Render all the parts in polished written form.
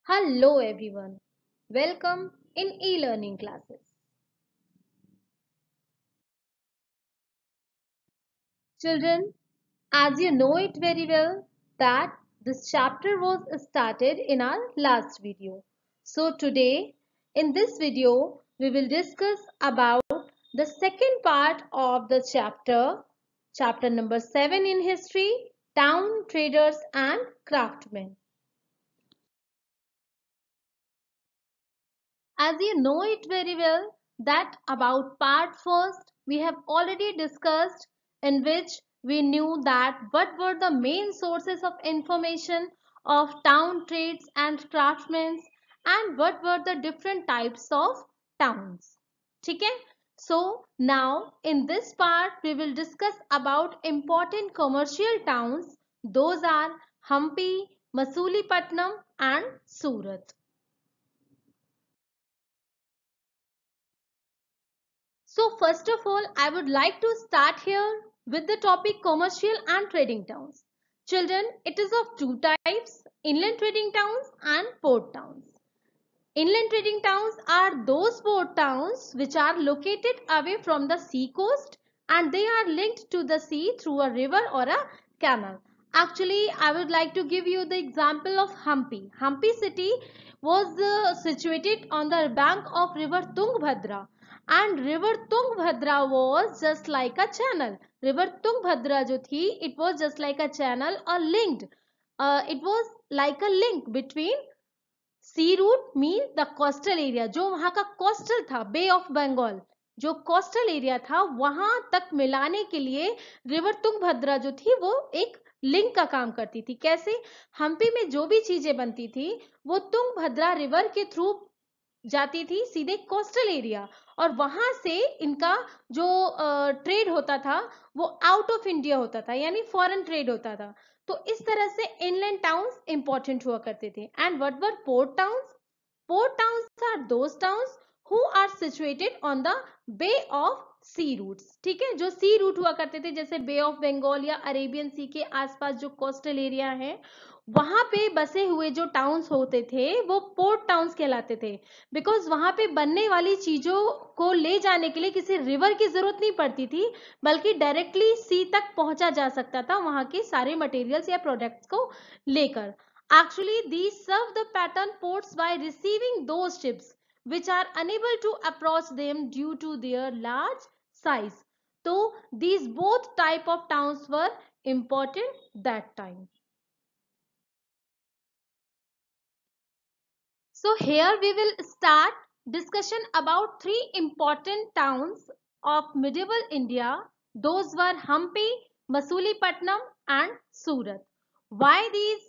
Hello everyone. Welcome in e-learning classes. Children, as you know it very well that this chapter was started in our last video. So today in this video we will discuss about the second part of the chapter number 7 in history, town traders and craftsmen. As you know it very well that about part first we have already discussed, in which we knew that what were the main sources of information of town trades and craftsmen and what were the different types of towns. Okay? So now in this part we will discuss about important commercial towns. Those are Hampi, Masulipatnam and Surat. So first of all, I would like to start here with the topic commercial and trading towns. Children, it is of two types, inland trading towns and port towns. Inland trading towns are those port towns which are located away from the sea coast and they are linked to the sea through a river or a canal. Actually, I would like to give you the example of Hampi. Hampi city was situated on the bank of river Tungabhadra, and river Tungabhadra was just like a channel. River Tungabhadra jo thi, it was just like a channel or linked. It was like a link between sea route mean the coastal area, जो वहां का coastal था, बे of Bengal जो coastal area था वहां तक मिलाने के लिए रिवर तुंगभद्रा जो थी वो एक लिंक का काम करती थी. कैसे? हम्पी में जो भी चीजें बनती थी वो तुंगभद्रा रिवर के थ्रू जाती थी सीधे कोस्टल एरिया, और वहां से इनका जो ट्रेड होता था वो आउट ऑफ इंडिया होता था, यानी फॉरेन ट्रेड होता था. तो इस तरह से इनलैंड टाउन्स इंपॉर्टेंट हुआ करते थे. And what were port towns? Port towns are those towns who are situated on the bay of sea routes. ठीक है, जो सी रूट हुआ करते थे जैसे बे ऑफ बंगाल या अरेबियन सी के आसपास जो कोस्टल एरिया है वहां पे बसे हुए जो टाउन्स होते थे वो पोर्ट टाउन्स कहलाते थे. बिकॉज वहां पे बनने वाली चीजों को ले जाने के लिए किसी रिवर की जरूरत नहीं पड़ती थी, बल्कि डायरेक्टली सी तक पहुंचा जा सकता था वहां के सारे मटेरियल्स या प्रोडक्ट्स को लेकर. Actually, these serve the pattern ports by receiving those ships which are unable to approach them due to their large size. So, these both type of towns were important that time. So here we will start discussion about three important towns of medieval India. Those were Hampi, Masulipatnam and Surat. Why these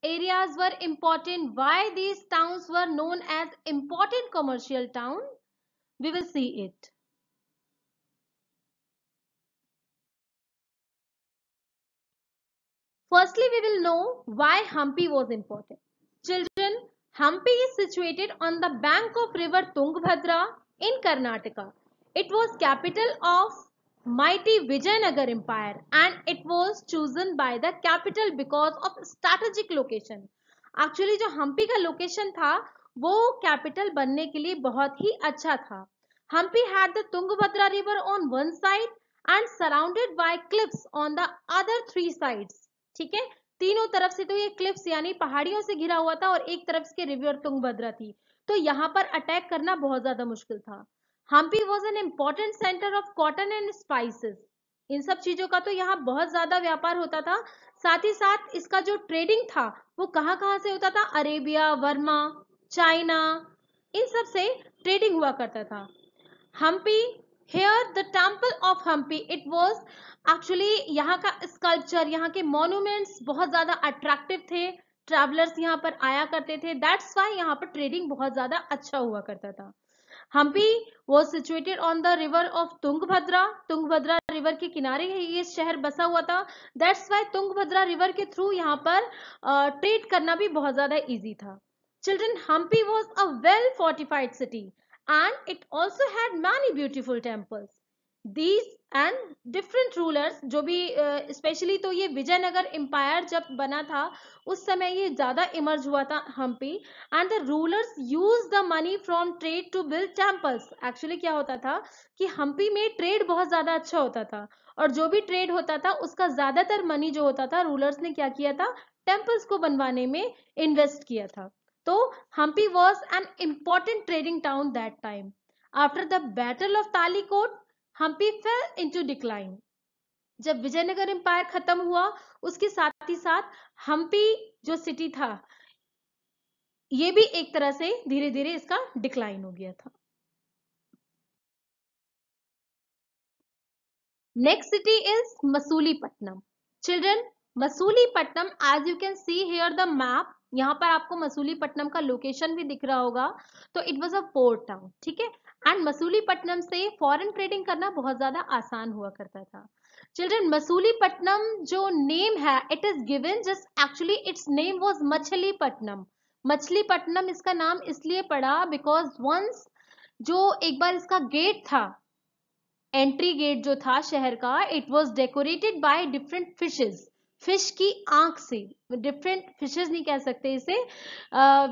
areas were important? Why these towns were known as important commercial town? We will see it. Firstly, we will know why Hampi was important. Children, Hampi is situated on the bank of river Tungabhadra in Karnataka. It was capital of mighty Vijayanagar Empire and it was chosen by the capital because of strategic location. Actually जो हम्पी का location था वो capital बनने के लिए बहुत ही अच्छा था. Hampi had the Tungabhadra river on one side and surrounded by cliffs on the other three sides. ठीक है, तीनों तरफ से तो ये क्लिफ्स यानी पहाड़ियों से घिरा हुआ था और एक तरफ से रिवर तुंगभद्रा थी, तो यहाँ पर अटैक करना बहुत ज्यादा मुश्किल था. Hampi was an important centre of cotton and spices. इन सब चीजों का तो यहाँ बहुत ज्यादा व्यापार होता था. साथ ही साथ इसका जो ट्रेडिंग था वो कहाँ कहाँ से होता था? अरेबिया, वर्मा, चाइना, इन सब से ट्रेडिंग हुआ करता था. Hampi, here the temple of Hampi, it was actually यहाँ का स्कल्पचर, यहाँ के मॉन्यूमेंट्स बहुत ज्यादा अट्रैक्टिव थे. ट्रैवलर्स यहाँ पर आया करते थे. दैट्स वाई यहाँ पर ट्रेडिंग बहुत ज्यादा अच्छा हुआ करता था. Hampi was situated on the river of Tungabhadra. Tungabhadra river के किनारे ये शहर बसा हुआ था. दैट्स वाई तुंगभद्रा रिवर के थ्रू यहाँ पर ट्रेड करना भी बहुत ज्यादा इजी था. Children, Hampi was a well fortified city and it also had many beautiful temples. These and different rulers जो भी स्पेशली तो ये विजयनगर एम्पायर जब बना था उस समय ये ज्यादा इमर्ज हुआ था Hampi, and the rulers use the money from trade to build temples. Actually क्या होता था कि हम्पी में ट्रेड बहुत ज्यादा अच्छा होता था, और जो भी ट्रेड होता था उसका ज्यादातर मनी जो होता था रूलर्स ने क्या किया था, टेम्पल्स को बनवाने में इन्वेस्ट किया था। तो Hampi was an important trading town that time. After the battle of Talikota Hampi fell into decline. जब विजयनगर एम्पायर खत्म हुआ उसके साथ ही साथ हम्पी जो सिटी था ये भी एक तरह से धीरे धीरे इसका डिक्लाइन हो गया था। Next city is Masulipatnam. Children, Masulipatnam as you can see here the map, यहाँ पर आपको मसूलीपट्टनम का लोकेशन भी दिख रहा होगा। तो it was a port town, ठीक है, एंड मसूलीपट्टनम से फॉरेन ट्रेडिंग करना बहुत ज्यादा आसान हुआ करता था। चिल्ड्रन, मसूलीपट्टनम जो नेम है it is given just actually it's name was Machilipatnam. Machilipatnam इसका नाम इसलिए पड़ा बिकॉज वंस जो एक बार इसका गेट था, एंट्री गेट जो था शहर का, it was decorated by different fishes. Fish की आंख से, डिफरेंट फिशेज नहीं कह सकते इसे,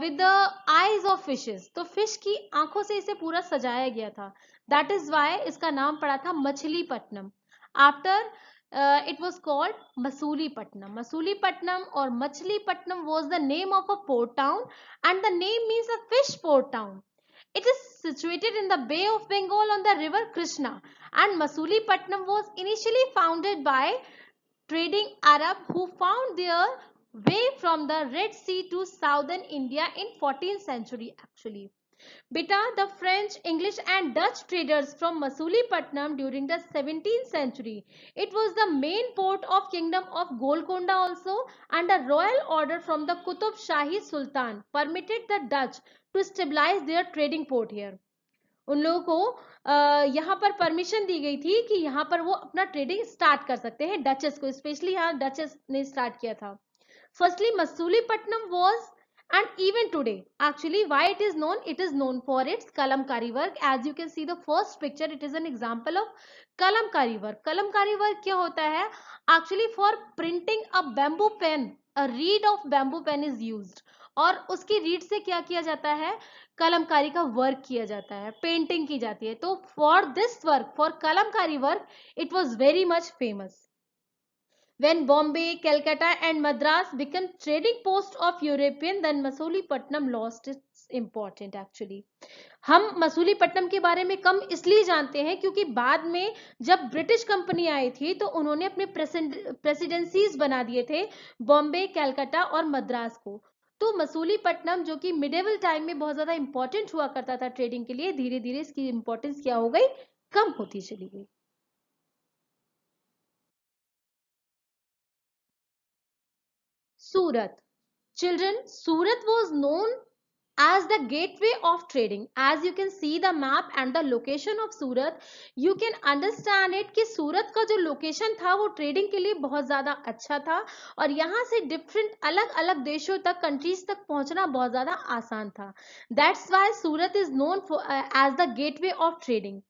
with the eyes of fishes, तो फिश की आंखों से इसे पूरा सजाया गया था। दैट इज वाई इसका नाम पड़ा था Machilipatnam. After it was called Masulipattnam. Masulipattnam or Machilipatnam was the name of a port town, and the name means a fish port town. It is situated in the Bay of Bengal on the river Krishna, and Masulipattnam was initially founded by trading Arab who found their way from the Red Sea to southern India in 14th century actually. Beta, the French, English and Dutch traders from Masulipattnam during the 17th century. It was the main port of Kingdom of Golconda also, and a royal order from the Qutub Shahi Sultan permitted the Dutch to stabilize their trading port here. उन लोगों को यहाँ पर permission दी गई थी कि यहाँ पर वो अपना ट्रेडिंग स्टार्ट कर सकते हैं, डचेस को स्पेशली यहाँ डचेस ने स्टार्ट किया था। Firstly Masulipatnam was, and even today actually why it is known for its kalamkari work. As you can see the first picture, it is an example of kalamkari work. Kalamkari work क्या होता है, actually for printing a bamboo pen, a reed of bamboo pen is used, और उसकी read से क्या किया जाता है, कलमकारी का वर्क किया जाता है, पेंटिंग की जाती है। तो for this work, for Kalamkari work, it was very much famous. When Bombay, Calcutta and Madras became trading posts of European, then Masulipattnam lost its importance actually. हम मसूलीपट्टनम के बारे में कम इसलिए जानते हैं क्योंकि बाद में जब ब्रिटिश कंपनी आई थी तो उन्होंने अपने प्रेसिडेंसीज बना दिए थे बॉम्बे, कलकत्ता और मद्रास को। तो मसूलीपट्टनम जो कि मिडेवल टाइम में बहुत ज्यादा इंपॉर्टेंट हुआ करता था ट्रेडिंग के लिए, धीरे धीरे इसकी इंपॉर्टेंस क्या हो गई, कम होती चली गई। Surat. Children, Surat was known as the gateway of trading. As you can see the map and the location of Surat, you can understand it कि सूरत का जो लोकेशन था वो ट्रेडिंग के लिए बहुत ज़्यादा अच्छा था, और यहाँ से डिफरेंट अलग अलग देशों तक, कंट्रीज तक पहुँचना बहुत ज़्यादा आसान था। That's why Surat is known for as the gateway of trading.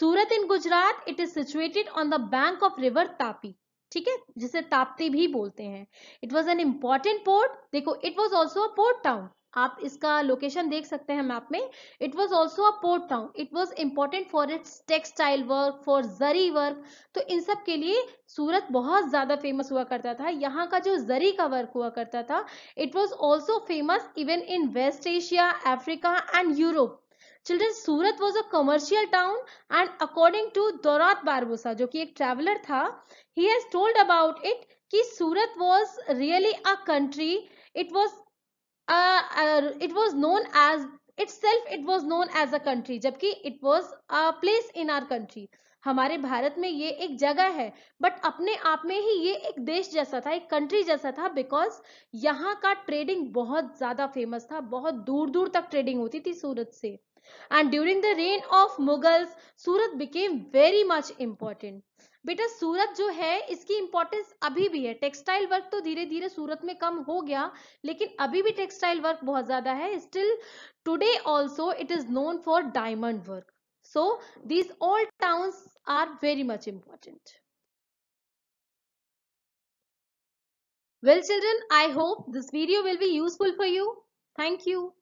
Surat in Gujarat, it is situated on the bank of river Tapi, ठीक है, जिसे ताप्ती भी बोलते हैं। It was an important port. देखो, it was also a port town, आप इसका location देख सकते हैं मैप में। It was also a port town, it was important for its textile work, for zari work. तो इन सब के लिए सूरत बहुत ज्यादा फेमस हुआ करता था। यहाँ का जो जरी का वर्क हुआ करता था, it was also famous even in West Asia, Africa and Europe. Children, Surat was a commercial town, and according to Duarte Barbosa जो कि एक ट्रैवलर था, he has told about it कि सूरत was really a country. It was it was known as itself, it was known as a country, जबकि it was a place in our country. हमारे भारत में ये एक जगह है, बट अपने आप में ही ये एक देश जैसा था, एक कंट्री जैसा था, बिकॉज यहाँ का ट्रेडिंग बहुत ज्यादा फेमस था, बहुत दूर दूर तक ट्रेडिंग होती थी सूरत से। And during the rain of Mughals Surat became very much important. बेटा, सूरत जो है इसकी इंपॉर्टेंस अभी भी है। टेक्सटाइल वर्क तो धीरे धीरे सूरत में कम हो गया, लेकिन अभी भी टेक्सटाइल वर्क बहुत ज्यादा है। Still today also it is known for diamond work. So these all towns are very much important. Well children, I hope this video will be useful for you. Thank you.